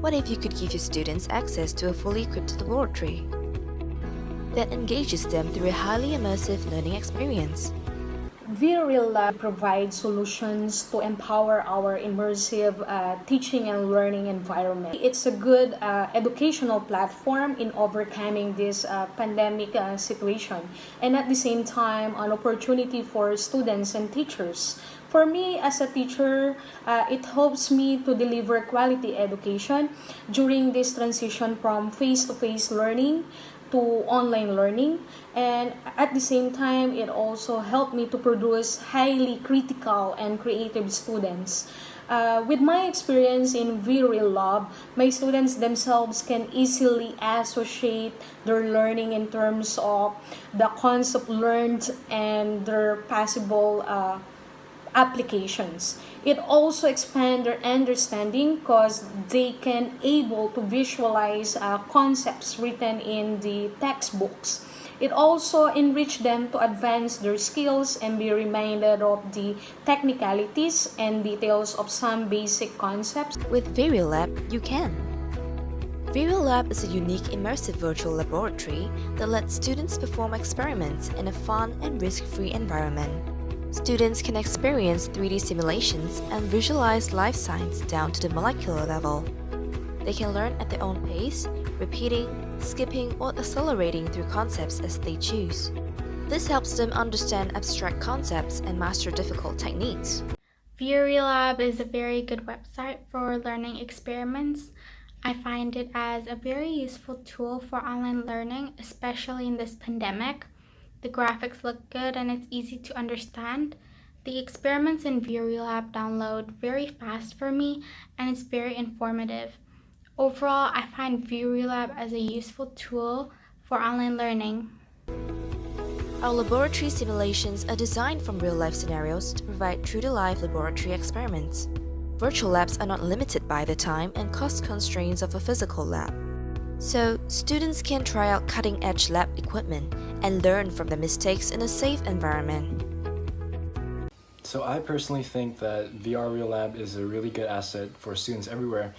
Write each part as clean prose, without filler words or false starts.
What if you could give your students access to a fully equipped laboratory that engages them through a highly immersive learning experience? VRealab provides solutions to empower our immersive teaching and learning environment. It's a good educational platform in overcoming this pandemic situation, and at the same time, an opportunity for students and teachers. For me as a teacher, it helps me to deliver quality education during this transition from face-to-face learning to online learning, and at the same time it also helped me to produce highly critical and creative students. With my experience in VRealab, my students themselves can easily associate their learning in terms of the concept learned and their possible applications. It also expands their understanding because they can able to visualize concepts written in the textbooks. It also enrich them to advance their skills and be reminded of the technicalities and details of some basic concepts. With VRealab, you can. VRealab is a unique immersive virtual laboratory that lets students perform experiments in a fun and risk-free environment. Students can experience 3D simulations and visualize life science down to the molecular level. They can learn at their own pace, repeating, skipping, or accelerating through concepts as they choose. This helps them understand abstract concepts and master difficult techniques. VRealab is a very good website for learning experiments. I find it as a very useful tool for online learning, especially in this pandemic. The graphics look good and it's easy to understand. The experiments in VRealab download very fast for me and it's very informative. Overall, I find VRealab as a useful tool for online learning. Our laboratory simulations are designed from real-life scenarios to provide true-to-life laboratory experiments. Virtual labs are not limited by the time and cost constraints of a physical lab. So, students can try out cutting-edge lab equipment and learn from the mistakes in a safe environment. So I personally think that VRealab is a really good asset for students everywhere.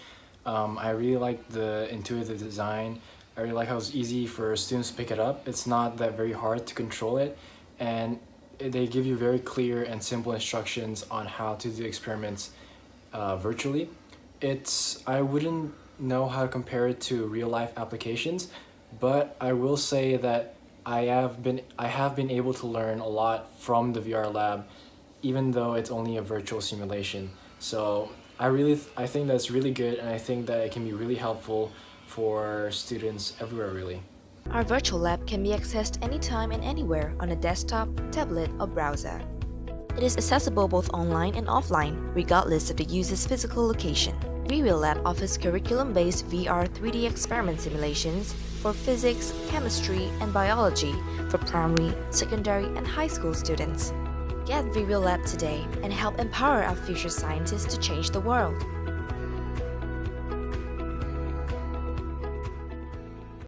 I really like the intuitive design. I really like how it's easy for students to pick it up. It's not that very hard to control it, and they give you very clear and simple instructions on how to do experiments virtually. I wouldn't know how to compare it to real life applications, but I will say that I have been able to learn a lot from the VR lab, even though it's only a virtual simulation. So I think that's really good, and I think that it can be really helpful for students everywhere really. Our virtual lab can be accessed anytime and anywhere on a desktop, tablet, or browser. It is accessible both online and offline, regardless of the user's physical location. VRealab offers curriculum-based VR 3D experiment simulations for physics, chemistry, and biology for primary, secondary, and high school students. Get VRealab today and help empower our future scientists to change the world.